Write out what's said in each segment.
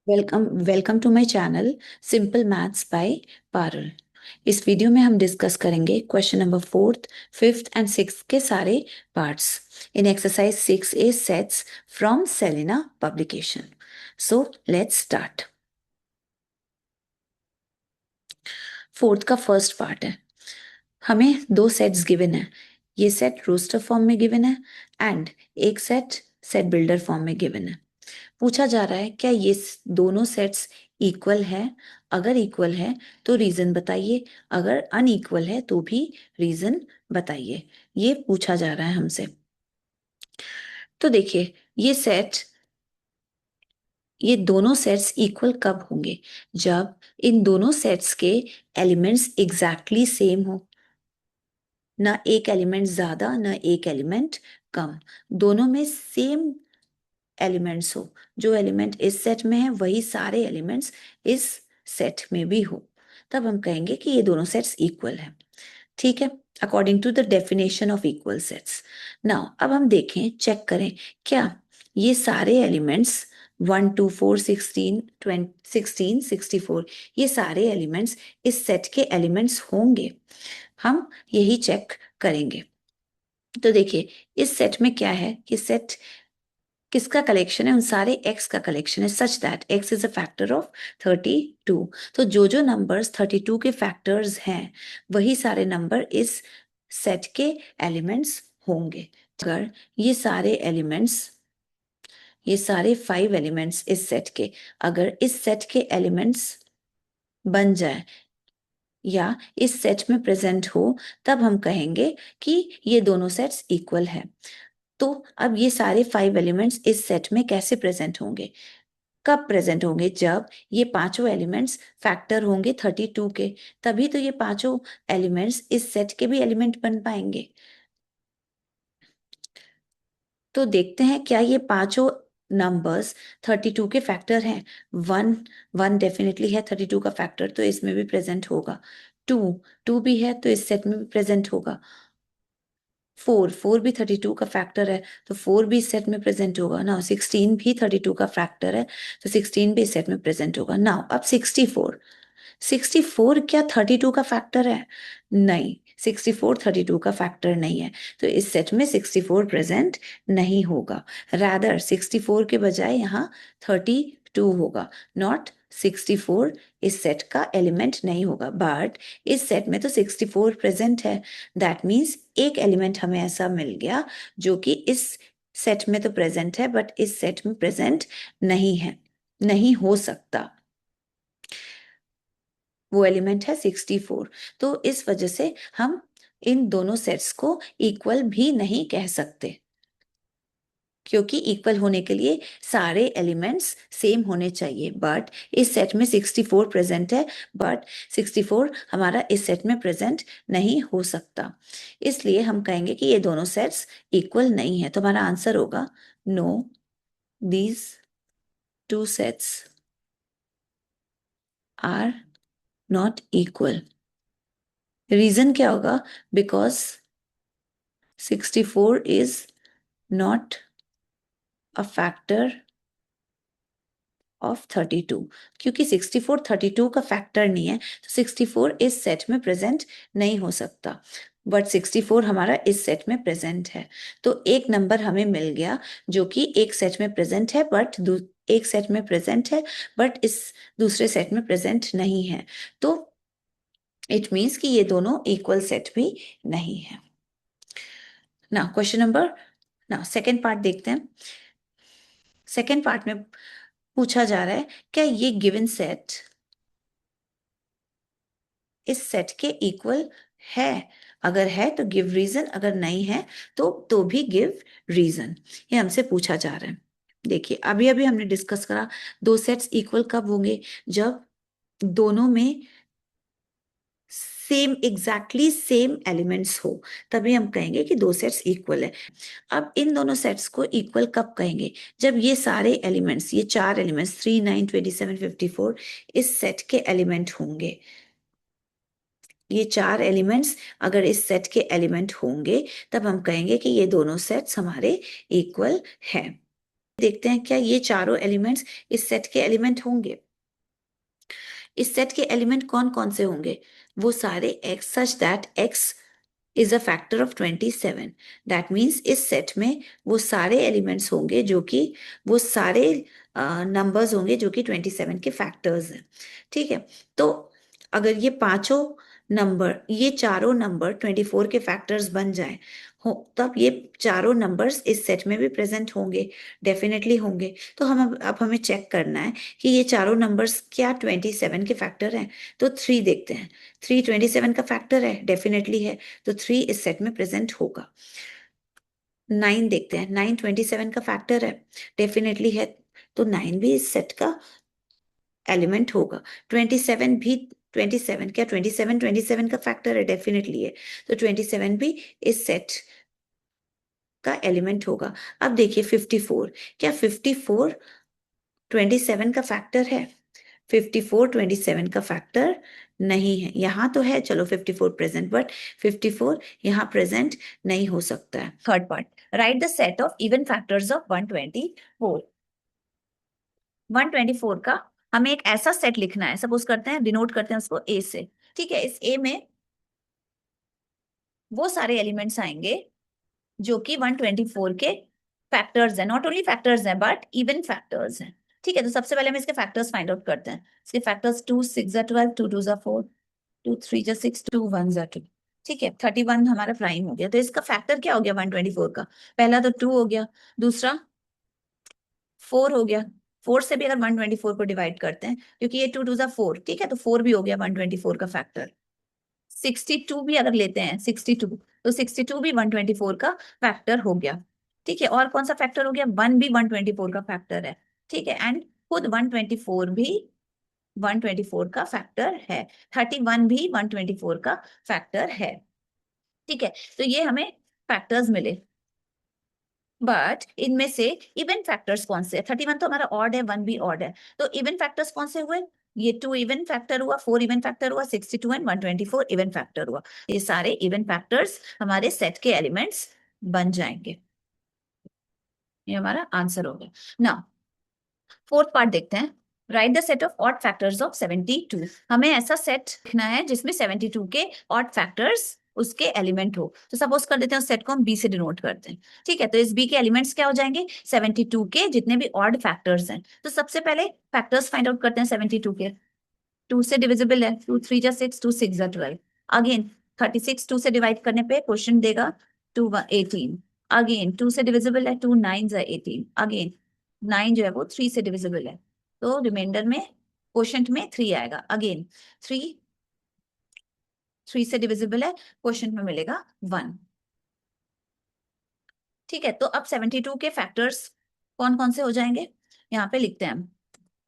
Welcome welcome to my channel simple maths by Parul. इस video में हम डिस्कस करेंगे question number fourth, fifth and six के सारे parts in exercise 6A sets from Selina publication. So let's start. Fourth का first part है। हमें दो सेट्स गिवन है। ये सेट रोस्टर फॉर्म में गिवन है एंड एक सेट सेट बिल्डर फॉर्म में गिवन है। पूछा जा रहा है क्या ये दोनों सेट्स इक्वल है। अगर इक्वल है तो रीजन बताइए, अगर अनइक्वल है तो भी रीजन बताइए। ये पूछा जा रहा है हमसे। तो देखिए, ये दोनों सेट्स इक्वल कब होंगे? जब इन दोनों सेट्स के एलिमेंट्स एग्जैक्टली सेम हो, ना एक एलिमेंट ज्यादा ना एक एलिमेंट कम, दोनों में सेम एलिमेंट्स हो। जो एलिमेंट इस सेट में है वही सारे एलिमेंट्स इस सेट में भी हो, तब हम कहेंगे कि ये दोनों सेट्स इक्वल है। ठीक है, according to the definition of equal sets. Now अब हम देखें, चेक करें क्या ये सारे एलिमेंट्स 1 2 4 16 20 16 64 ये सारे एलिमेंट्स इस सेट के एलिमेंट्स होंगे। हम यही चेक करेंगे। तो देखिए, इस सेट में क्या है कि सेट किसका कलेक्शन है? उन सारे एक्स का कलेक्शन है, such that x is a factor of 32। तो जो जो नंबर्स 32 के फैक्टर्स हैं वही सारे नंबर इस सेट के एलिमेंट्स होंगे। अगर ये सारे एलिमेंट्स, ये सारे 5 एलिमेंट्स इस सेट के, अगर इस सेट के एलिमेंट्स बन जाए या इस सेट में प्रेजेंट हो, तब हम कहेंगे कि ये दोनों सेट्स इक्वल है। तो अब ये सारे 5 एलिमेंट्स इस सेट में कैसे प्रेजेंट होंगे? कब प्रेजेंट होंगे? जब ये पांचों एलिमेंट्स फैक्टर होंगे 32 के, तभी तो ये पांचों एलिमेंट्स इस सेट के भी एलिमेंट बन पाएंगे। तो देखते हैं क्या ये पांचों नंबर्स 32 के फैक्टर हैं। वन, वन डेफिनेटली है 32 का फैक्टर, तो इसमें भी प्रेजेंट होगा। टू, टू भी है तो इस सेट में भी प्रेजेंट होगा। फोर, फोर भी 32 का फैक्टर है तो फोर भी इस सेट में प्रेजेंट होगा ना। 16 भी 32 का फैक्टर है तो 16 भी इस सेट में प्रेजेंट होगा ना। अब 64, 64 क्या 32 का फैक्टर है? नहीं, 64 32 का फैक्टर नहीं है, तो इस सेट में 64 प्रेजेंट नहीं होगा। रादर 64 के बजाय यहाँ 32 होगा, नॉट 64 इस सेट का एलिमेंट नहीं होगा। बट इस सेट में तो 64 प्रेजेंट है, दैट मीन्स एक एलिमेंट हमें ऐसा मिल गया जो कि इस सेट में तो प्रेजेंट है बट इस सेट में प्रेजेंट नहीं है, नहीं हो सकता। वो एलिमेंट है 64। तो इस वजह से हम इन दोनों सेट्स को इक्वल भी नहीं कह सकते, क्योंकि इक्वल होने के लिए सारे एलिमेंट्स सेम होने चाहिए। बट इस सेट में 64 प्रेजेंट है, बट 64 हमारा इस सेट में प्रेजेंट नहीं हो सकता, इसलिए हम कहेंगे कि ये दोनों सेट्स इक्वल नहीं है। तो हमारा आंसर होगा no, these two sets are not equal. Reason क्या होगा? Because 64 is not a factor of 32। क्योंकि 64 32 का फैक्टर नहीं है तो 64 इस सेट में प्रेजेंट नहीं हो सकता, बट 64 हमारा इस सेट में प्रेजेंट है। तो एक नंबर हमें मिल गया जो कि एक सेट में प्रेजेंट है बट एक सेट में प्रेजेंट है बट इस दूसरे सेट में प्रेजेंट नहीं है। तो इट मीन्स कि ये दोनों इक्वल सेट भी नहीं है ना। क्वेश्चन नंबर, ना सेकेंड पार्ट देखते हैं। सेकेंड पार्ट में पूछा जा रहा है क्या ये गिवन सेट इस सेट के इक्वल है? अगर है तो गिव रीजन, अगर नहीं है तो भी गिव रीजन। ये हमसे पूछा जा रहा है। देखिए, अभी अभी हमने डिस्कस करा दो सेट्स इक्वल कब होंगे? जब दोनों में सेम, एग्जैक्टली सेम एलिमेंट्स हो, तभी हम कहेंगे कि दो सेट्स इक्वल है। अब इन दोनों सेट्स को इक्वल कब कहेंगे? जब ये सारे एलिमेंट्स, ये चार एलिमेंट्स 3 9 27 54 इस सेट के एलिमेंट होंगे। ये चार एलिमेंट्स अगर इस सेट के एलिमेंट होंगे तब हम कहेंगे कि ये दोनों सेट्स हमारे इक्वल हैं। देखते हैं क्या ये चारों एलिमेंट्स इस सेट के एलिमेंट होंगे। इस सेट के एलिमेंट कौन कौन से होंगे? वो सारे x such that x is a factor of 27। That means इस सेट में वो सारे एलिमेंट्स होंगे जो कि वो सारे नंबर्स होंगे जो कि 27 के फैक्टर्स हैं। ठीक है, तो अगर ये पांचों नंबर, ये चारों नंबर 24 के फैक्टर्स बन जाए हो, तब ये चारों नंबर्स इस सेट में भी प्रेजेंट होंगे, डेफिनेटली होंगे। तो हम अब हमें चेक करना है कि ये चारों नंबर्स क्या 27 के फैक्टर हैं। तो 3 देखते हैं, 3 27 का फैक्टर है, डेफिनेटली है, तो 3 इस सेट में प्रेजेंट होगा। 9 देखते हैं, 9 27 का फैक्टर है, डेफिनेटली है, तो 9 भी इस सेट का एलिमेंट होगा। 27 भी, 27 क्या 27 का फैक्टर है, डेफिनेटली है, तो 27 भी इस सेट का एलिमेंट होगा। अब देखिए 54, क्या 54 27 का फैक्टर है? 54 27 का फैक्टर नहीं है। यहाँ तो है, चलो 54 प्रेजेंट, बट 54 यहाँ प्रेजेंट नहीं हो सकता है। Third part, right the set of even factors of 124। 124 का हमें एक ऐसा सेट लिखना है, सपोज करते हैं, डिनोट करते हैं उसको ए से। ठीक है, इस ए में वो सारे एलिमेंट्स आएंगे जो कि 124 के फैक्टर्स हैं, नॉट ओनली फैक्टर्स हैं बट इवन फैक्टर्स हैं। ठीक है, तो सबसे पहले हम इसके फैक्टर्स फाइंड आउट करते हैं। इसके फैक्टर्स 2 6 12, 2 2 4, 2 3 6, 2 1 2। ठीक है, 31 हमारा प्राइम हो गया, तो इसका फैक्टर क्या हो गया 124 का? पहला तो 2 हो गया, दूसरा 4 हो गया। 4 से भी अगर 124 को डिवाइड करते हैं, क्योंकि ये 2 2 4, ठीक है, तो 4 भी हो गया 124 का फैक्टर। 62 भी अगर लेते हैं, 62, तो 62 भी 124 का फैक्टर हो गया। ठीक है, और कौन सा फैक्टर हो गया? 1 भी 124 का फैक्टर है। ठीक है, एंड खुद 124 भी 124 का फैक्टर है। 31 भी 124 का फैक्टर है। ठीक है, तो ये हमें फैक्टर्स मिले, बट इनमें से इवन फैक्टर्स कौन से? 31 तो हमारा ऑड है, 1 भी ऑड है, तो इवन फैक्टर्स कौन से हुए? ये 2 इवन फैक्टर हुआ, 4 इवन फैक्टर हुआ, 62 एंड 124 इवन फैक्टर हुआ। ये सारे इवन फैक्टर्स हमारे सेट के एलिमेंट्स बन जाएंगे। ये हमारा आंसर हो गया ना। फोर्थ पार्ट देखते हैं, right the set of odd factors of 72। हमें ऐसा सेट लिखना है जिसमें 72 के ऑड फैक्टर्स उसके एलिमेंट हो। तो सपोज कर देते हैं उस सेट को हम बी से डिनोट करते हैं। ठीक है, तो इस बी के एलिमेंट्स क्या हो जाएंगे? 72 के जितने भी ऑड फैक्टर्स हैं। तो सबसे पहले फैक्टर्स फाइंड आउट करते हैं 72 के। 2 से डिविजिबल है, 2 3 जा 6, 2 6 जा 12। अगेन 36 2 से डिवाइड करने पे क्वेश्चन देगा 2 18। अगेन 2 से डिविजिबल है, 2 9 जा 18। अगेन 9 जो है वो 3 से डिविजिबल है, तो रिमाइंडर में क्वोशंट में 3 आएगा। अगेन 3 3 से डिविजिबल है, क्वोशंट में मिलेगा 1। ठीक है, तो अब 72 के फैक्टर्स कौन कौन से हो जाएंगे, यहाँ पे लिखते हैं हम।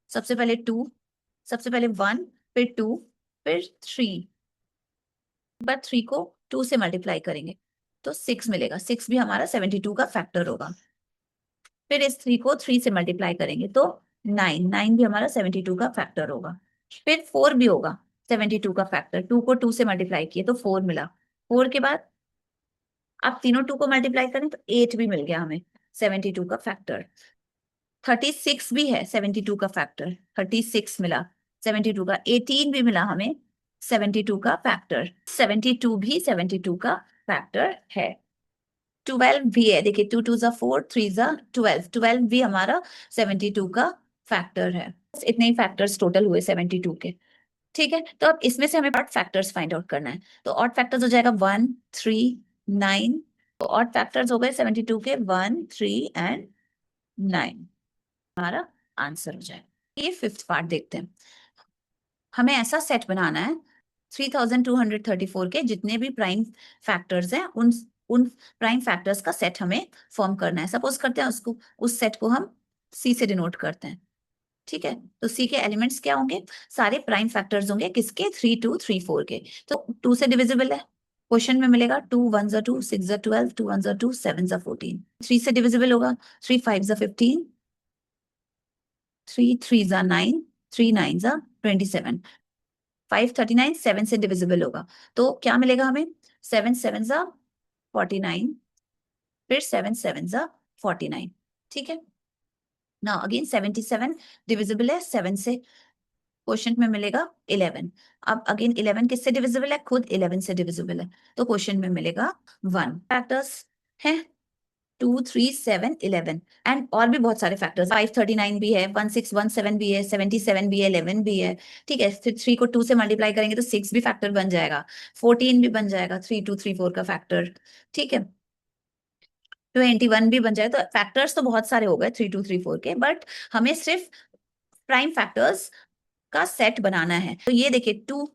सबसे पहले 2, सबसे पहले 1, फिर 2, फिर 3। पर 3 को 2 से मल्टीप्लाई करेंगे तो 6 मिलेगा, 6 भी हमारा 72 का फैक्टर होगा। फिर इस 3 को 3 से मल्टीप्लाई करेंगे तो 9, 9 भी हमारा 72 का फैक्टर होगा। फिर 4 भी होगा 72 का फैक्टर, 2 को 2 से मल्टीप्लाई किए तो 4 मिला। 4 के बाद आप तीनों 2 को मल्टीप्लाई करें तो 8 भी मिल गया हमें 72 का फैक्टर। 36 भी है 72 का फैक्टर, 36 मिला 72 का। 18 भी मिला हमें 72 का फैक्टर, 72 भी 72 का फैक्टर है। 12 भी है, देखिए 2 2 जा 4, 3 जा 12, 12 भी हमारा 72 का फैक्टर है। इतने ही फैक्टर्स टोटल हुए 72 के। ठीक है, तो अब इसमें से हमें ऑड फैक्टर्स फाइंड आउट करना है। तो ऑड फैक्टर्स हो जाएगा 1 3 9। तो ऑड फैक्टर्स हो गए 72 के 1 3 एंड 9, हमारा आंसर हो जाएगा। ये फिफ्थ पार्ट देखते हैं, हमें ऐसा सेट बनाना है 3234 के जितने भी प्राइम फैक्टर्स हैं उन उन प्राइम फैक्टर्स का सेट हमें फॉर्म करना है। सपोज करते हैं उसको, उस सेट को हम सी से डिनोट करते हैं। ठीक है, तो सी के एलिमेंट्स क्या होंगे? सारे प्राइम फैक्टर्स होंगे, किसके? 3 2 3 4 के। तो 2 से डिविजिबल है, क्वेश्चन में मिलेगा 2 1 जा 2, 6 जा 12, 2 1 जा 2, 7 जा 14। 3 से डिविजिबल होगा, 3 5 जा 15, 3 3 जा 9, 3 9 जा 27। 539 7 से डिविजिबल होगा, तो क्या मिलेगा हमें? 7 7 जा 49, फिर 7 7 जा 49। ठीक है, ना अगेन 77 डिविजिबल है 7 से, क्वेश्चन में मिलेगा 11। अब अगेन 11 किससे डिविजिबल है, खुद 11 से डिविजिबल है, तो क्वेश्चन में मिलेगा 1। फैक्टर्स है 2, 3, 7, 11 एंड और भी बहुत सारे फैक्टर्स, 539 भी है, 1617 भी है, 77 भी है, 11 भी है। ठीक है, फिर 3 को 2 से मल्टीप्लाई करेंगे तो 6 भी फैक्टर बन जाएगा, 14 भी बन जाएगा, 3, 2, 3, 4 का फैक्टर। ठीक है, 21 भी बन जाए, तो फैक्टर्स तो बहुत सारे हो गए 3, 2, 3, 4 के, बट हमें सिर्फ प्राइम फैक्टर्स का सेट बनाना है। तो ये देखिए 2,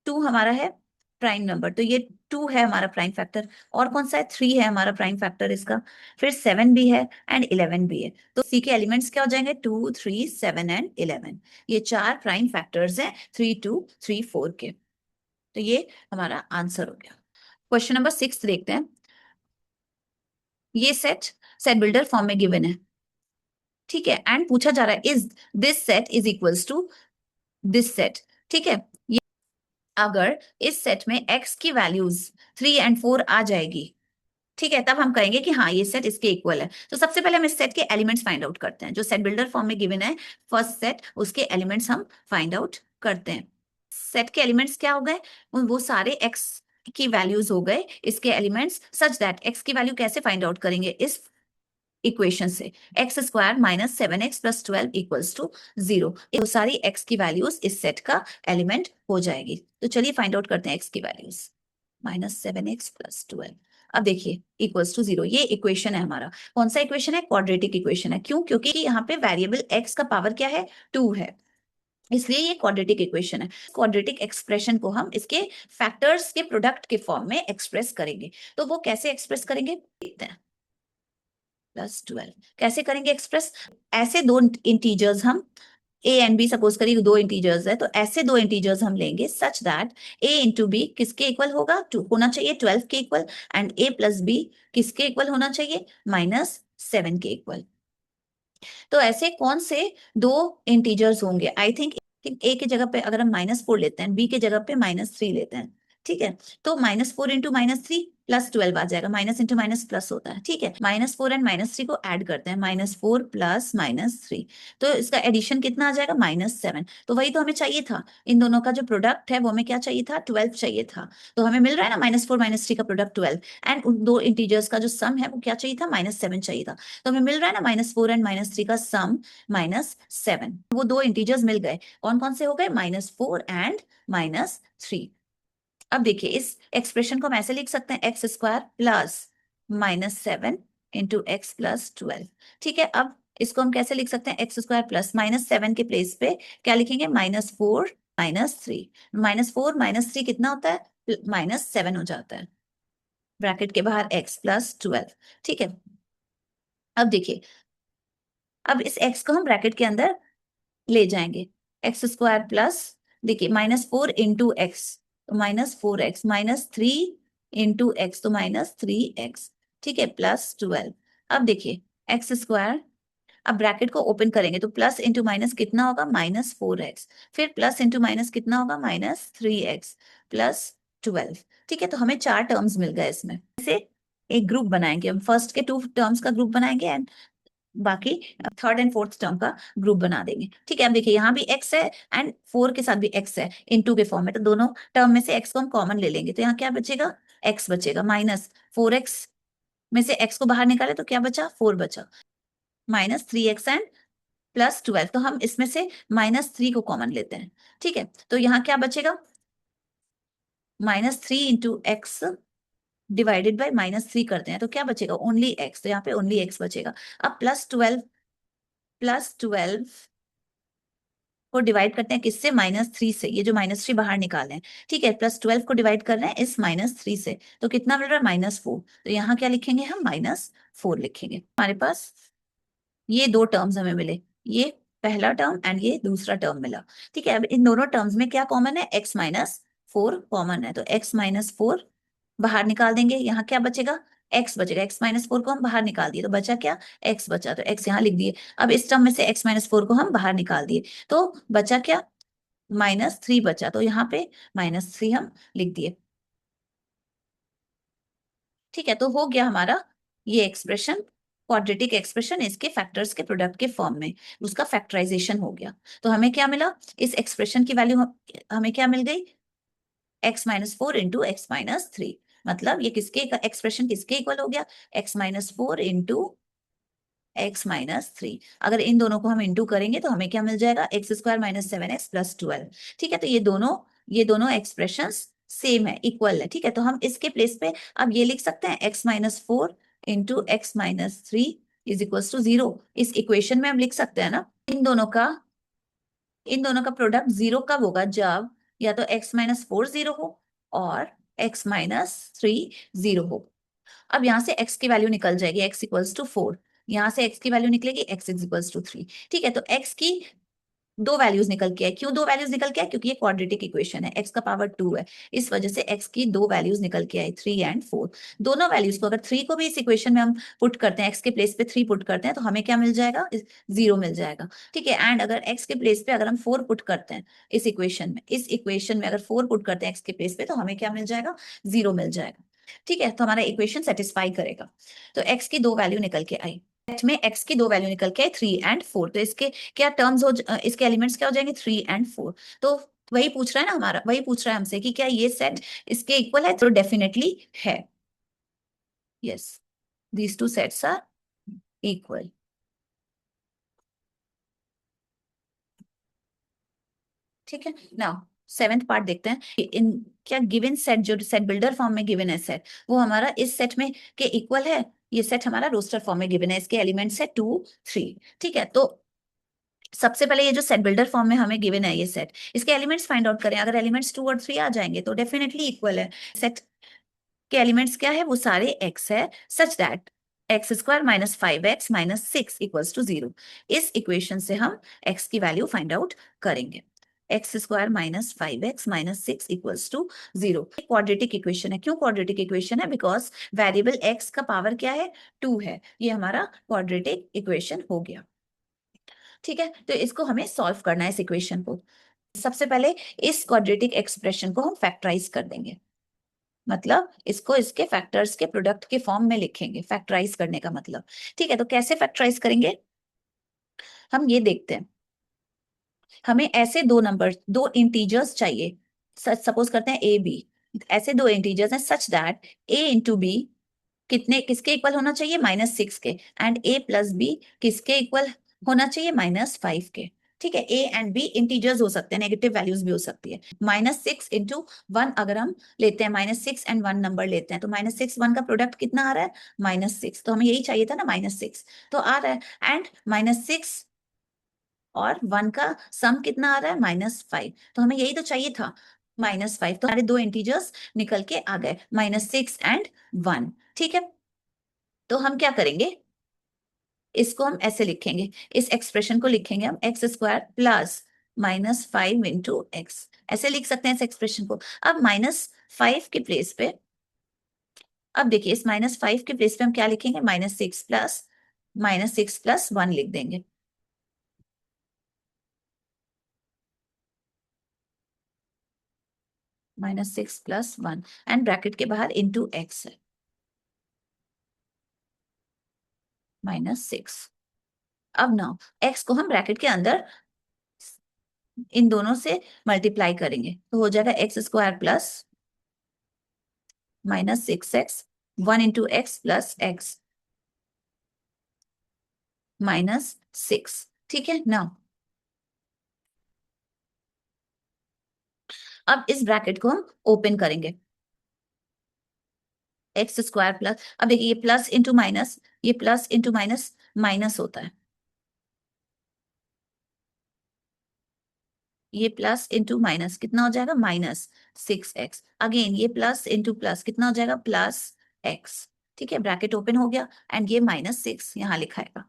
2 हमारा है प्राइम नंबर, तो ये 2 है हमारा प्राइम फैक्टर। और कौन सा है, 3 है हमारा प्राइम फैक्टर इसका, फिर 7 भी है एंड 11 भी है। तो सी के एलिमेंट्स क्या हो जाएंगे, 2, 3, 7 एंड 11। ये 4 प्राइम फैक्टर्स हैं 3, 2, 3, 4 के। तो ये हमारा आंसर हो गया। क्वेश्चन नंबर 6 देखते हैं। ये सेट सेट बिल्डर फॉर्म में गिवन है, ठीक है, एंड पूछा जा रहा है is this set is equals to this set. ठीक है, अगर इस सेट में x की वैल्यूज 3 एंड 4 आ जाएगी, ठीक है, तब हम कहेंगे कि हाँ ये सेट इसके इक्वल है। तो सबसे पहले हम इस सेट के एलिमेंट्स फाइंड आउट करते हैं, जो सेट बिल्डर फॉर्म में गिवन है फर्स्ट सेट, उसके एलिमेंट्स हम फाइंड आउट करते हैं। सेट के एलिमेंट्स क्या हो गए, वो सारे x की वैल्यूज हो गए इसके एलिमेंट्स, सच दैट x की वैल्यू कैसे फाइंड आउट करेंगे, इस इक्वेशन से X square minus 7x plus 12 equals to 0। ये सारी x की वैल्यूज इस सेट का एलिमेंट हो जाएगी। तो चलिए फाइंड आउट करते हैं x की वैल्यूज, -7x+12। अब देखिए इक्वल्स टू 0, ये इक्वेशन है हमारा। कौन सा इक्वेशन है, क्वाड्रेटिक इक्वेशन है। क्यों, क्योंकि यहाँ पे वेरिएबल x का पावर क्या है, 2 है, इसलिए ये क्वाड्रेटिक इक्वेशन है। क्वाड्रेटिक एक्सप्रेशन को हम इसके फैक्टर्स के प्रोडक्ट के फॉर्म में एक्सप्रेस करेंगे। तो वो कैसे एक्सप्रेस करेंगे देखते हैं। +12 कैसे करेंगे एक्सप्रेस, ऐसे दो इंटीजर्स हम a एंड b, सपोज करिए दो इंटीजर्स है, तो ऐसे दो इंटीजर्स हम लेंगे such that a into B किसके इक्वल होगा, 2 होना चाहिए 12 के equal, and a plus b किसके इक्वल होना चाहिए, -7 के इक्वल। तो ऐसे कौन से दो इंटीजर्स होंगे, आई थिंक a की जगह पे अगर हम -4 लेते हैं, b की जगह पे -3 लेते हैं, ठीक है, तो -4 इंटू -3 +12 आ जाएगा, माइनस इंटू माइनस प्लस होता है, ठीक है, -4 एंड -3 को ऐड करते हैं, -4 प्लस -3, तो इसका एडिशन कितना आ जाएगा, -7। तो वही तो हमें चाहिए था, इन दोनों का जो प्रोडक्ट है वो हमें क्या चाहिए था, 12 चाहिए था। तो हमें मिल रहा है ना -4 -3 का प्रोडक्ट 12, एंड उन दो इंटीजर्स का जो सम है वो क्या चाहिए था, -7 चाहिए था। तो हमें मिल रहा है ना -4 एंड -3 का सम -7, वो दो इंटीजर्स मिल गए। कौन कौन से हो गए, -4 एंड -3। अब देखिए इस एक्सप्रेशन को हम ऐसे लिख सकते हैं, x² plus -7 into x plus 12। ठीक है, अब इसको हम कैसे लिख सकते हैं, x² प्लस -7 के प्लेस पे क्या लिखेंगे, -4 -3, -4 -3 कितना होता है, -7 हो जाता है, ब्रैकेट के बाहर x प्लस 12। ठीक है, अब देखिए, अब इस x को हम ब्रैकेट के अंदर ले जाएंगे, x² प्लस, देखिए -4 इंटू एक्स तो -4x, -3 इंटू एक्स तो -3x, ठीक है, +12। अब देखिए x², अब ब्रैकेट को ओपन करेंगे तो प्लस इंटू माइनस कितना होगा, -4x, फिर प्लस इंटू माइनस कितना होगा, -3x +12। ठीक है, तो हमें 4 टर्म्स मिल गए इसमें से। एक ग्रुप बनाएंगे हम, फर्स्ट के 2 टर्म्स का ग्रुप बनाएंगे एंड बाकी थर्ड एंड फोर्थ टर्म का ग्रुप बना देंगे। ठीक है, अब देखिए यहाँ भी x है एंड 4 के साथ भी x है इनटू के फॉर्म में, तो दोनों टर्म में से x को हम कॉमन ले लेंगे, तो यहाँ क्या बचेगा, x बचेगा, -4x में से x को बाहर निकाले तो क्या बचा, 4 बचा, -3x एंड +12, तो हम इसमें से -3 को कॉमन लेते हैं। ठीक है, तो यहाँ क्या बचेगा, -3 इंटू एक्स डिवाइडेड बाई -3 करते हैं तो क्या बचेगा, ओनली x, तो यहाँ पे ओनली x बचेगा। अब +12 को डिवाइड करते हैं किससे, -3 से, ये जो -3 बाहर निकाले हैं, ठीक है, +12 को डिवाइड कर रहे हैं इस -3 से, तो कितना मिल रहा है, -4, तो यहाँ क्या लिखेंगे हम, -4 लिखेंगे। हमारे पास ये दो टर्म्स हमें मिले, ये पहला टर्म एंड ये दूसरा टर्म मिला। ठीक है, अब इन दोनों टर्म्स में क्या कॉमन है, x-4 कॉमन है, तो x-4 बाहर निकाल देंगे, यहाँ क्या बचेगा, x बचेगा, x-4 को हम बाहर निकाल दिए तो बचा क्या, x बचा, तो x यहाँ लिख दिए। अब इस टर्म में से x-4 को हम बाहर निकाल दिए तो बचा क्या, -3 बचा, तो यहाँ पे -3 हम लिख दिए। ठीक है, तो हो गया हमारा ये एक्सप्रेशन क्वाड्रेटिक एक्सप्रेशन इसके फैक्टर्स के प्रोडक्ट के फॉर्म में, उसका फैक्टराइजेशन हो गया। तो हमें क्या मिला, इस एक्सप्रेशन की वैल्यू हमें क्या मिल गई, x-4 इंटू x-3। मतलब ये किसके एक्सप्रेशन किसके इक्वल हो गया, x-4 इंटू x-3। अगर इन दोनों को हम इंटू करेंगे तो हमें क्या मिल जाएगा, x² - 7x + 12। ठीक है, तो ये दोनों एक्सप्रेशंस सेम है, इक्वल है। ठीक है, तो हम इसके प्लेस पे अब ये लिख सकते हैं x-4 into x-3 is equal to 0। इस इक्वेशन में हम लिख सकते हैं ना, इन दोनों का प्रोडक्ट 0 कब होगा, जब या तो x-4 0 हो और x-3 0 हो। अब यहाँ से x की वैल्यू निकल जाएगी, x इक्वल्स टू 4। यहाँ से x की वैल्यू निकलेगी, x इक्वल्स टू 3। ठीक है, तो x की दो वैल्यूज निकल के आए। क्यों दो वैल्यूज निकल के आए, क्योंकि ये क्वाड्रेटिक इक्वेशन है, x का पावर 2 है, इस वजह से x की दो वैल्यूज निकल के आई, 3 एंड 4। दोनों वैल्यूज को अगर 3 को भी इस इक्वेशन में हम पुट करते हैं, x के प्लेस पे 3 पुट करते हैं, तो हमें क्या मिल जाएगा, 0 मिल जाएगा। ठीक है, एंड अगर x के प्लेस पे अगर हम 4 पुट करते हैं इस इक्वेशन में अगर 4 पुट करते हैं x के प्लेस पे, तो हमें क्या मिल जाएगा, 0 मिल जाएगा। ठीक है, तो हमारा इक्वेशन सेटिस्फाई करेगा। तो x की दो वैल्यू निकल के आई, सेट में x की दो वैल्यू निकल के आई, 3 एंड 4। तो इसके क्या टर्म्स इसके एलिमेंट्स क्या हो जाएंगे, 3 एंड 4। तो वही पूछ रहा है ना, हमारा वही पूछ रहा है हमसे कि क्या ये सेट इसके इक्वल है, तो डेफिनेटली है, yes, these two sets are equal. ठीक है, नाउ सेवेंथ पार्ट देखते हैं। इन क्या गिवन सेट, जो सेट बिल्डर फॉर्म में गिवन है सेट, वो हमारा इस सेट में के इक्वल है। ये सेट हमारा रोस्टर फॉर्म में गिवन है, इसके एलिमेंट्स है 2 3। ठीक है, तो सबसे पहले ये जो सेट बिल्डर फॉर्म में हमें गिवन है ये सेट, इसके एलिमेंट्स फाइंड आउट करें। अगर एलिमेंट्स 2 और 3 आ जाएंगे तो डेफिनेटली इक्वल है। सेट के एलिमेंट्स क्या है, वो सारे x है, such that x² - 5x - 6 equals to 0। इस इक्वेशन से हम x की वैल्यू फाइंड आउट करेंगे। x² - 5x - 6 equals to 0 quadratic equation है। क्यों क्वाड्रेटिक इक्वेशन है, बिकॉज वेरिएबल x का पावर क्या है, 2 है। ये हमारा क्वाड्रेटिक इक्वेशन हो गया। ठीक है, तो इसको हमें सॉल्व करना है, इस इक्वेशन को। सबसे पहले इस क्वाड्रेटिक एक्सप्रेशन को हम फैक्टराइज कर देंगे, मतलब इसको इसके फैक्टर्स के प्रोडक्ट के फॉर्म में लिखेंगे, फैक्टराइज करने का मतलब। ठीक है, तो कैसे फैक्टराइज करेंगे, हम ये देखते हैं। हमें ऐसे दो नंबर, दो इंटीजर्स चाहिए, सपोज करते हैं ए बी। ऐसे दो इंटीजर्स हैं such that a into B किसके इक्वल होना चाहिए, -6 के, एंड a प्लस बी किसके इक्वल होना चाहिए, -5 के। ठीक है, a एंड b इंटीजर्स हो सकते हैं, नेगेटिव वैल्यूज भी हो सकती है। -6 इंटू 1 अगर हम लेते हैं, -6 एंड 1 नंबर लेते हैं, तो -6 1 का प्रोडक्ट कितना आ रहा है, -6। तो हमें यही चाहिए था ना, -6 तो आ रहा है। एंड -6 और 1 का सम कितना आ रहा है, -5। तो हमें यही तो चाहिए था, -5। तो हमारे दो इंटीजर्स निकल के आ गए, -6 एंड 1। ठीक है, तो हम क्या करेंगे, इसको हम ऐसे लिखेंगे, इस एक्सप्रेशन को लिखेंगे हम x² प्लस -5 इंटू एक्स, ऐसे लिख सकते हैं इस एक्सप्रेशन को। अब -5 के प्लेस पे, अब देखिए इस -5 के प्लेस पे हम क्या लिखेंगे, -6 प्लस 1 लिख देंगे। -6 प्लस 1 एंड ब्रैकेट के बाहर इंटू एक्स है, -6। अब ना x को हम ब्रैकेट के अंदर इन दोनों से मल्टीप्लाई करेंगे, तो हो जाएगा x² plus -6x 1 into x plus x -6। ठीक है ना, अब इस ब्रैकेट को हम ओपन करेंगे, x² प्लस, अब देखिए ये प्लस इंटू माइनस, ये प्लस इंटू माइनस माइनस होता है, ये प्लस इंटू माइनस कितना हो जाएगा, -6x। अगेन ये प्लस इंटू प्लस कितना हो जाएगा, +x। ठीक है, ब्रैकेट ओपन हो गया एंड ये -6 यहाँ लिखाएगा।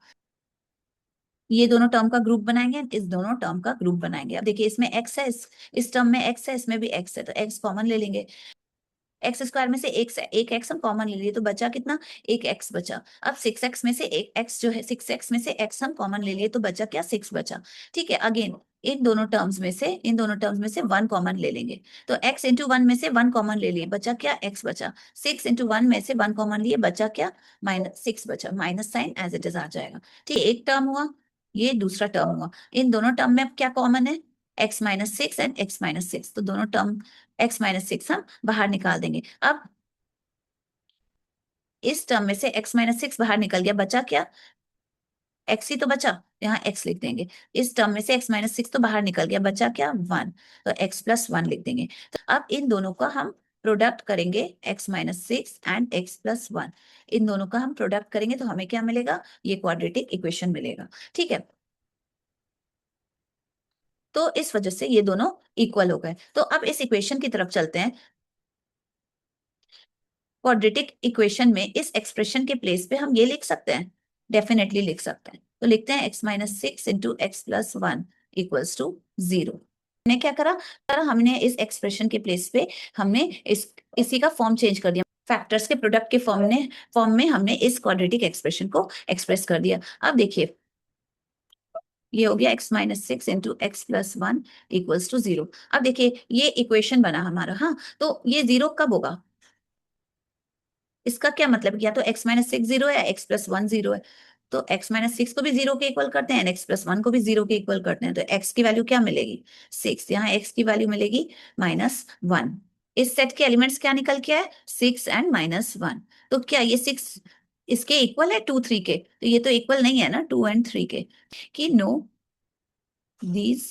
ये दोनों टर्म का ग्रुप बनाएंगे, इस दोनों टर्म का ग्रुप बनाएंगे। अब देखिए इसमें x है, इस टर्म में x है, इसमें भी x है, तो x कॉमन ले लेंगे। x² में से एक x हम कॉमन ले लिए, तो बचा कितना, एक x बचा। अब 6x में से एक x जो है, 6x में से x हम कॉमन ले लिए, तो बचा क्या, 6 बचा। ठीक है, अगेन इन दोनों टर्म्स में से वन कॉमन ले लेंगे। तो x इंटू वन में से वन कॉमन ले लिए, बचा क्या, x बचा। 6 इंटू वन में से वन कॉमन लिए, बचा क्या, -6 बचा। Minus sine as it is आ जाएगा। ठीक है, एक टर्म हुआ, ये दूसरा टर्म हुआ। इन दोनों टर्म में अब क्या कॉमन है, x-6 एंड x-6। तो दोनों टर्म x-6 हम बाहर निकाल देंगे। अब इस टर्म में से x-6 बाहर निकल गया, बचा क्या, x ही तो बचा, यहाँ x लिख देंगे। इस टर्म में से x-6 तो बाहर निकल गया, बचा क्या, 1। तो x+1 लिख देंगे। तो अब इन दोनों का हम प्रोडक्ट करेंगे, x-6 एंड x+1। इन दोनों का हम प्रोडक्ट करेंगे तो हमें क्या मिलेगा, ये क्वाड्रेटिक इक्वेशन मिलेगा। ठीक है, तो इस वजह से ये दोनों इक्वल हो गए। तो अब इस इक्वेशन की तरफ चलते हैं। क्वाड्रेटिक इक्वेशन में इस एक्सप्रेशन के प्लेस पे हम ये लिख सकते हैं, डेफिनेटली लिख सकते हैं। तो लिखते हैं x-6 into x+1 equals to 0। हमने क्या करा, हमने इस एक्सप्रेशन के प्लेस पे हमने इसी का फॉर्म चेंज कर दिया, फैक्टर्स के प्रोडक्ट के फॉर्म में हमने इस क्वाड्रेटिक एक्सप्रेशन को एक्सप्रेस कर दिया। अब देखिए, ये हो गया x-6 into x+1 equals to 0। अब देखिए ये इक्वेशन बना हमारा, हाँ, तो ये 0 कब होगा, इसका क्या मतलब, या तो x-6 0 है, x+1 0 है। तो x-6 को भी 0 के इक्वल करते हैं, x+1 को भी 0 के इक्वल करते हैं। तो x की वैल्यू क्या मिलेगी, 6। यहाँ x की वैल्यू मिलेगी -1। इस सेट के एलिमेंट्स क्या निकल के आए, 6 एंड -1। तो क्या ये 6 इसके इक्वल है 2 3 के, तो ये तो इक्वल नहीं है ना 2 एंड 3 के, कि no these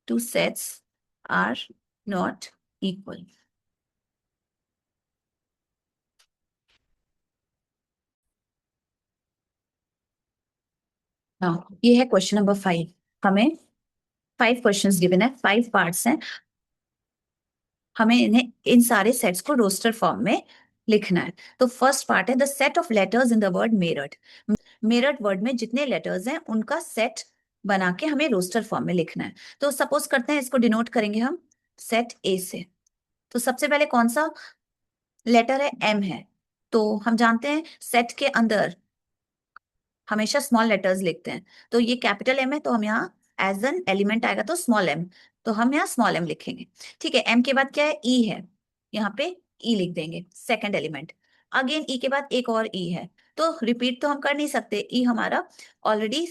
two sets are not equal. हाँ, ये है क्वेश्चन नंबर 5। हमें 5 क्वेश्चंस गिवन है, 5 पार्ट्स हैं। हमें इन्हें, इन सारे सेट्स को रोस्टर फॉर्म में लिखना है। तो फर्स्ट पार्ट है the set of letters in the word Meerut. Meerut word में जितने लेटर्स हैं उनका सेट बना के हमें रोस्टर फॉर्म में लिखना है। तो सपोज करते हैं इसको डिनोट करेंगे हम सेट ए से। तो सबसे पहले कौन सा लेटर है, एम है। तो हम जानते हैं सेट के अंदर हमेशा स्मॉल लेटर्स लिखते हैं। तो ये कैपिटल एम है, तो हम यहाँ एज एन एलिमेंट आएगा तो स्मॉल एम, तो हम यहाँ स्मॉल एम लिखेंगे। ठीक है, एम के बाद क्या है, ई है, यहाँ पे ई लिख देंगे सेकंड एलिमेंट। अगेन ई के बाद एक और ई है, तो रिपीट तो हम कर नहीं सकते, ई हमारा ऑलरेडी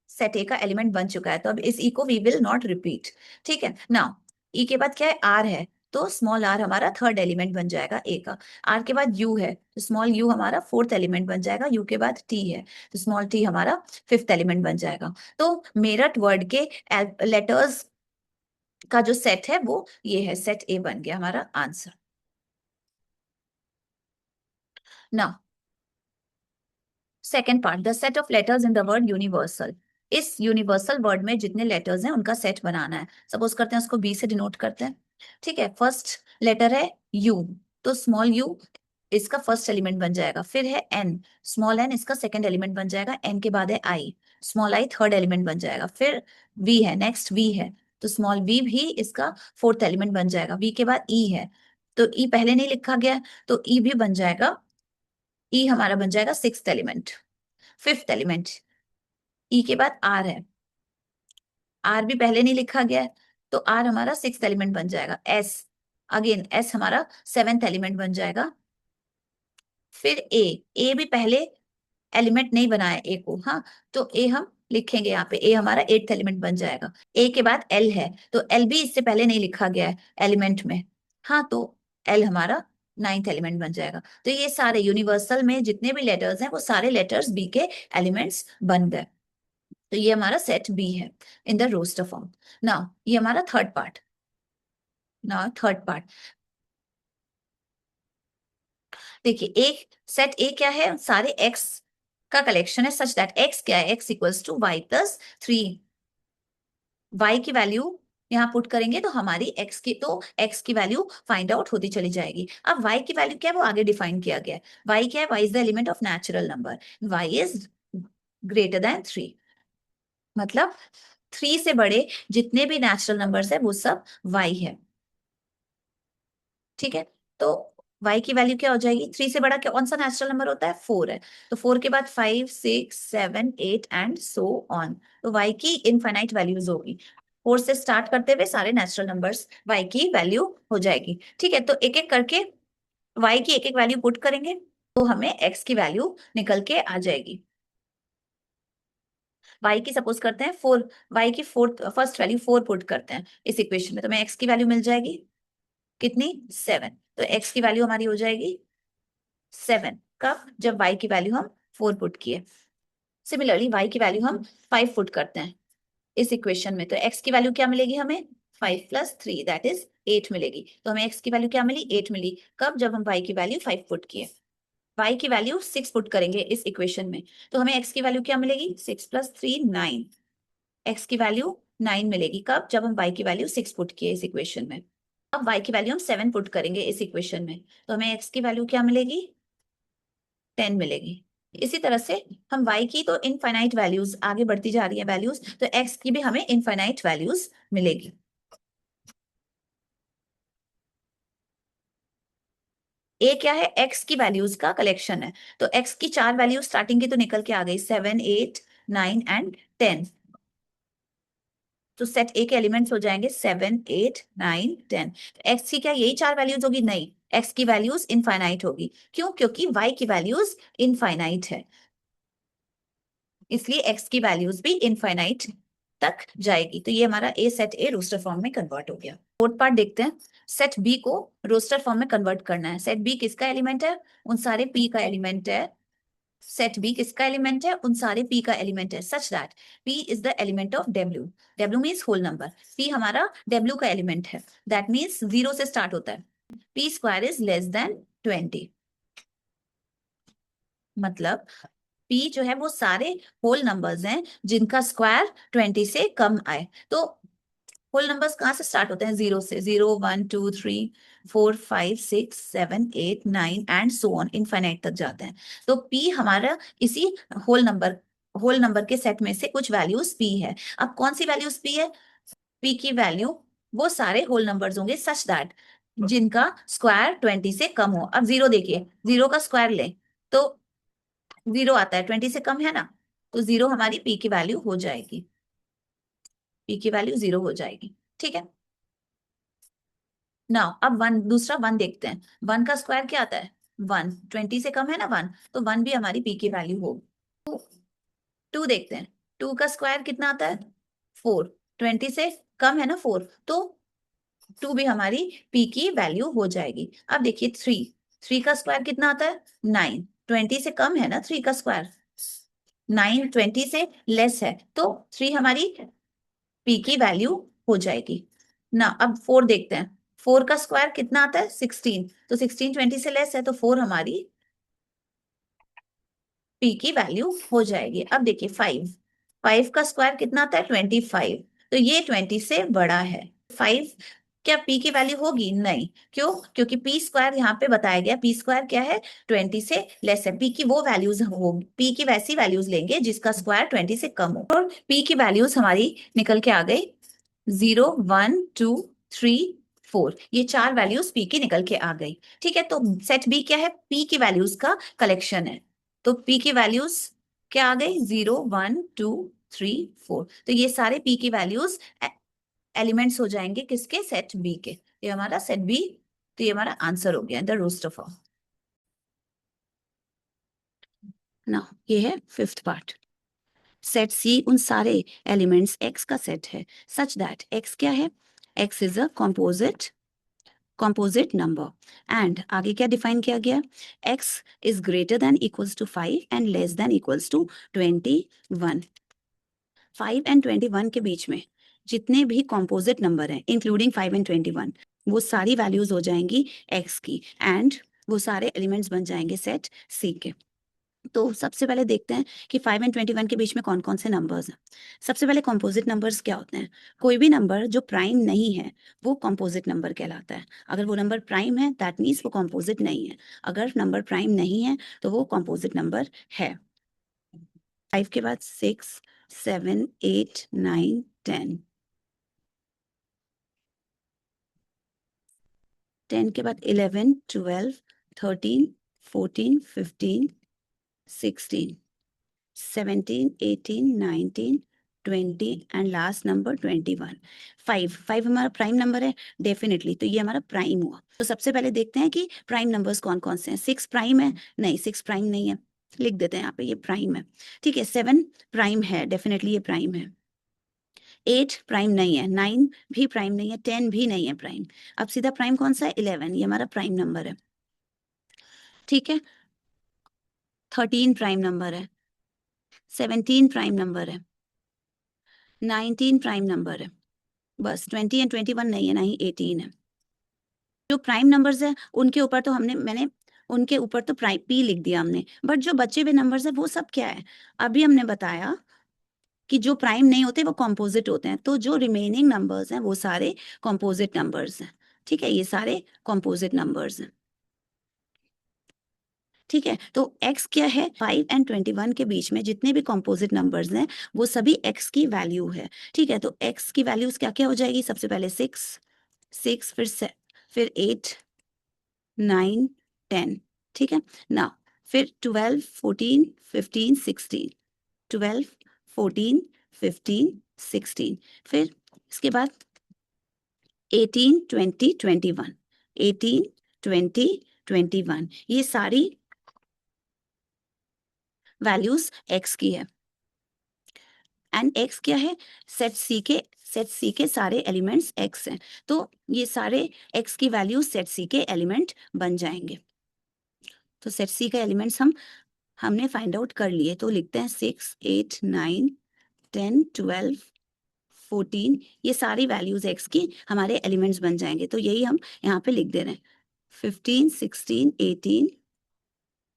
सेट ए का एलिमेंट बन चुका है, तो अब इस ई को वी विल नॉट रिपीट। ठीक है ना, ई के बाद क्या है, आर है, तो स्मॉल आर हमारा थर्ड एलिमेंट बन जाएगा ए का। आर के बाद यू है, तो स्मॉल यू हमारा फोर्थ एलिमेंट बन जाएगा। यू के बाद टी है, तो स्मॉल टी हमारा फिफ्थ एलिमेंट बन जाएगा। तो मेरठ वर्ड के लेटर्स का जो सेट है वो ये है, सेट ए बन गया हमारा आंसर। ना second part, the set of letters in the word universal. इस यूनिवर्सल वर्ड में जितने लेटर्स हैं उनका सेट बनाना है। सपोज करते हैं उसको बी से डिनोट करते हैं। ठीक है, फर्स्ट लेटर है यू, तो स्मॉल यू इसका फर्स्ट एलिमेंट बन जाएगा। फिर है एन, स्मॉल एन इसका सेकंड एलिमेंट बन जाएगा। एन के बाद है आई, स्मॉल आई थर्ड एलिमेंट बन जाएगा। फिर वी है, नेक्स्ट वी है, तो स्मॉल वी भी इसका फोर्थ एलिमेंट बन जाएगा। वी के बाद ई है, तो ई पहले नहीं लिखा गया, तो ई भी बन जाएगा, ई हमारा बन जाएगा सिक्स्थ एलिमेंट, फिफ्थ एलिमेंट। ई के बाद आर है, आर भी पहले नहीं लिखा गया है, तो आर हमारा सिक्स्थ एलिमेंट बन जाएगा। एस, अगेन एस हमारा सेवेंथ एलिमेंट बन जाएगा। फिर ए भी पहले एलिमेंट नहीं बनाया ए को, हाँ, तो ए हम लिखेंगे यहाँ पे, ए हमारा एट्थ एलिमेंट बन जाएगा। ए के बाद एल है, तो एल भी इससे पहले नहीं लिखा गया है एलिमेंट में, हाँ, तो एल हमारा नाइन्थ एलिमेंट बन जाएगा। तो ये सारे यूनिवर्सल में जितने भी लेटर्स हैं वो सारे लेटर्स बी के एलिमेंट्स बन गए। तो ये हमारा सेट बी है in the roster form. Now ये हमारा third part. Now third part, देखिए एक सेट ए क्या है, सारे एक्स का कलेक्शन है, सच दैट एक्स क्या है, X equals to Y plus 3। Y की वैल्यू यहाँ पुट करेंगे तो हमारी एक्स की वैल्यू फाइंड आउट होती चली जाएगी। अब वाई की वैल्यू क्या है वो आगे डिफाइन किया गया है। वाई क्या है, Y is the element of natural number, Y is greater than 3, मतलब 3 से बड़े जितने भी नेचुरल नंबर्स है वो सब वाई है। ठीक है, तो y की वैल्यू क्या हो जाएगी, 3 से बड़ा कौन सा नेचुरल नंबर होता है, 4 है, तो 4 के बाद 5, 6, 7, 8 एंड सो ऑन, तो y की इनफाइनाइट वैल्यूज होगी। 4 से स्टार्ट करते हुए सारे नेचुरल नंबर्स y की वैल्यू हो जाएगी। ठीक है, तो एक एक करके y की एक एक वैल्यू पुट करेंगे तो हमें x की वैल्यू निकल के आ जाएगी। y की सपोज करते हैं 4, y की फर्स्ट वैल्यू 4 पुट करते हैं इस इक्वेशन में, तो हमें x की वैल्यू मिल जाएगी कितनी, 7, तो x की वैल्यू हमारी हो जाएगी 7, कब, जब y की वैल्यू हम 4 पुट किए। सिमिलरली y की वैल्यू हम 5 पुट करते हैं इस इक्वेशन में, तो x की वैल्यू क्या मिलेगी हमें, 5 + 3 दैट इज 8 मिलेगी, तो हमें x की वैल्यू क्या मिली, 8 मिली, कब, जब हम y की वैल्यू 5 पुट किए। y की वैल्यू 6 पुट करेंगे इस इक्वेशन में, तो हमें x की वैल्यू क्या मिलेगी, 6 + 3 9, x की वैल्यू 9 मिलेगी, कब, जब हम y की वैल्यू 6 पुट किए इस इक्वेशन में। अब y की वैल्यू हम 7 पुट करेंगे इस इक्वेशन में, तो हमें x की वैल्यू क्या मिलेगी, 10 मिलेगी। इसी तरह से हम y की तो इनफाइनाइट वैल्यूज आगे बढ़ती जा रही है वैल्यूज, तो x की भी हमें इनफाइनाइट वैल्यूज मिलेगी। ए क्या है, x की वैल्यूज का कलेक्शन है, तो x की 4 वैल्यू स्टार्टिंग की तो निकल के आ गई, 7, 8, 9 एंड 10, तो सेट ए के एलिमेंट्स हो जाएंगे 7, 8, 9, 10। एक्स की क्या यही 4 वैल्यूज होगी, नहीं, एक्स की वैल्यूज इनफाइनाइट होगी, क्यों, क्योंकि वाई की वैल्यूज इनफाइनाइट है, इसलिए एक्स की वैल्यूज भी इनफाइनाइट तक जाएगी, तो ये हमारा ए सेट ए रोस्टर फॉर्म में कन्वर्ट हो गया। फोर्थ पार्ट देखते हैं, सेट बी को रोस्टर फॉर्म में कन्वर्ट करना है। सेट बी किसका एलिमेंट है, उन सारे पी का एलिमेंट है, सेट बी किसका एलिमेंट है, उन सारे p का एलिमेंट है, such that p is the element of w, w means whole number, p हमारा w का एलिमेंट है, दैट मीन्स 0 से स्टार्ट होता है, p² इज लेस देन 20, मतलब p जो है वो सारे होल नंबर्स हैं जिनका स्क्वायर 20 से कम आए, तो होल नंबर्स कहाँ से स्टार्ट होते हैं, 0 से, 0, 1, 2, 3, 4, 5, 6, 7, 8, 9 एंड सो ऑन, इनफाइनाइट तक जाते हैं, तो p हमारा इसी होल नंबर होल नंबर के सेट में से कुछ वैल्यूज p है। अब कौन सी वैल्यूज p है, p की वैल्यू वो सारे होल नंबर्स होंगे सच दैट जिनका स्क्वायर 20 से कम हो। अब 0 देखिए, 0 का स्क्वायर ले तो 0 आता है, 20 से कम है ना, तो 0 हमारी p की वैल्यू हो जाएगी, p की वैल्यू 0 हो जाएगी। ठीक है, नाउ अब वन, दूसरा 1 देखते हैं, 1 का स्क्वायर क्या आता है, 1, 20 से कम है ना 1, तो 1 भी हमारी p की वैल्यू होगी। 2 देखते हैं, 2 का स्क्वायर कितना आता है, 4, 20 से कम है ना 4, तो 2 भी हमारी p की वैल्यू हो जाएगी। अब देखिए 3, 3 का स्क्वायर कितना आता है, 9, 20 से कम है ना 3 का स्क्वायर, 9 20 से लेस है, तो 3 हमारी p की वैल्यू हो जाएगी ना। अब 4 देखते हैं, 4 का स्क्वायर कितना आता है, 16, तो 16 20 से लेस है, तो 4 हमारी p की वैल्यू हो जाएगी। अब देखिए 5, 5 का स्क्वायर कितना आता है, 25, तो ये 20 से बड़ा है, 5 क्या p की वैल्यू होगी, नहीं, क्यों, क्योंकि p² यहाँ पे बताया गया, p² क्या है, 20 से लेस है, p की वो वैल्यूज होगी, p की वैसी वैल्यूज लेंगे जिसका स्क्वायर 20 से कम हो, और p की वैल्यूज हमारी निकल के आ गई 0, 1, 2, 3, 4, ये 4 वैल्यूज p की निकल के आ गई। ठीक है, तो सेट b क्या है, p की वैल्यूज का कलेक्शन है, तो p की वैल्यूज क्या आ गई, 0, 1, 2, 3, 4, तो ये सारे p की वैल्यूज एलिमेंट्स हो जाएंगे किसके, सेट b के, ये हमारा सेट b, तो ये हमारा आंसर हो गया द रोस्टर फॉर्म ना। ये है फिफ्थ पार्ट, सेट सी उन सारे एलिमेंट्स x का सेट है सच दैट x क्या है, x is a composite number and आगे क्या डिफाइन किया गया, x is greater than equals to 5 and less than equals to 21, 5 and 21 के बीच में जितने भी composite नंबर हैं इंक्लूडिंग 5 and 21, वो सारी वैल्यूज हो जाएंगी x की एंड वो सारे एलिमेंट्स बन जाएंगे सेट C के। तो सबसे पहले देखते हैं कि 5 एंड 21 के बीच में कौन कौन से नंबर्स हैं। सबसे पहले कॉम्पोजिट नंबर्स क्या होते हैं, कोई भी नंबर जो प्राइम नहीं है वो कॉम्पोजिट नंबर कहलाता है, अगर वो नंबर प्राइम है दैट मीन्स वो कॉम्पोजिट नहीं है, अगर नंबर प्राइम नहीं है तो वो कॉम्पोजिट नंबर है। 5 के बाद 6, 7, 8, 9, 10, 10 के बाद 11, 12, 13, 14, 15, 16, 17, 18, 19, 20 एंड लास्ट नंबर 21। 5 हमारा प्राइम नंबर है डेफिनेटली, तो ये हमारा प्राइम हुआ। तो सबसे पहले देखते हैं कि प्राइम नंबर्स कौन कौन से हैं। 6 प्राइम है? नहीं, 6 प्राइम नहीं है, लिख देते हैं यहाँ पे, ये प्राइम है। ठीक है, 7 प्राइम है, डेफिनेटली ये प्राइम है। 8 प्राइम नहीं है, 9 भी प्राइम नहीं है, 10 भी नहीं है प्राइम। अब सीधा प्राइम कौन सा है? 11, ये हमारा प्राइम नंबर है। ठीक है, 13 प्राइम नंबर है, 17 प्राइम नंबर है, 19 प्राइम नंबर है, बस 20 एंड 21 नहीं है, ना ही 18 है। जो प्राइम नंबर्स है उनके ऊपर तो मैंने उनके ऊपर तो प्राइम पी लिख दिया हमने, बट जो बचे हुए नंबर्स है वो सब क्या है? अभी हमने बताया कि जो प्राइम नहीं होते वो कॉम्पोजिट होते हैं, तो जो रिमेनिंग नंबर्स हैं वो सारे कॉम्पोजिट नंबर्स हैं। ठीक है, ये सारे कॉम्पोजिट नंबर्स हैं। ठीक है, तो x क्या है? 5 एंड 21 के बीच में जितने भी कॉम्पोजिट नंबर्स हैं वो सभी x की वैल्यू है। ठीक है, तो x की वैल्यूज क्या क्या हो जाएगी? सबसे पहले 6 फिर 8 9 10। ठीक है ना, फिर 12 14 15 16, 12 14 15 16, फिर इसके बाद 18 20 21, 18 20 21, ये सारी वैल्यूज x की है। एंड x क्या है? सेट C के सारे एलिमेंट्स x हैं, तो ये सारे x की वैल्यू सेट C के एलिमेंट बन जाएंगे। तो सेट C का एलिमेंट्स हमने फाइंड आउट कर लिए, तो लिखते हैं 6 8 9 10 12 14, ये सारी वैल्यूज x की हमारे एलिमेंट्स बन जाएंगे। तो यही हम यहाँ पे लिख दे रहे हैं, 15 16 18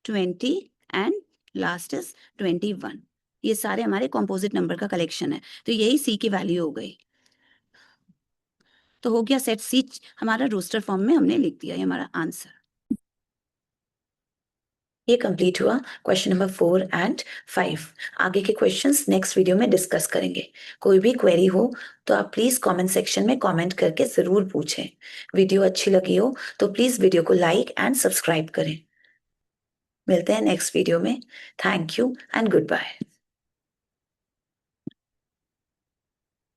20 एंड लास्ट इज 21, ये सारे हमारे कॉम्पोजिट नंबर का कलेक्शन है, तो यही C की वैल्यू हो गई। तो हो गया सेट C हमारा रोस्टर फॉर्म में हमने लिख दिया, ये हमारा आंसर। ये कंप्लीट हुआ क्वेश्चन नंबर 4 एंड 5। आगे के क्वेश्चंस नेक्स्ट वीडियो में डिस्कस करेंगे। कोई भी क्वेरी हो तो आप प्लीज कमेंट सेक्शन में कमेंट करके जरूर पूछें। वीडियो अच्छी लगी हो तो प्लीज वीडियो को लाइक एंड सब्सक्राइब करें। मिलते हैं नेक्स्ट वीडियो में। Thank you and good bye.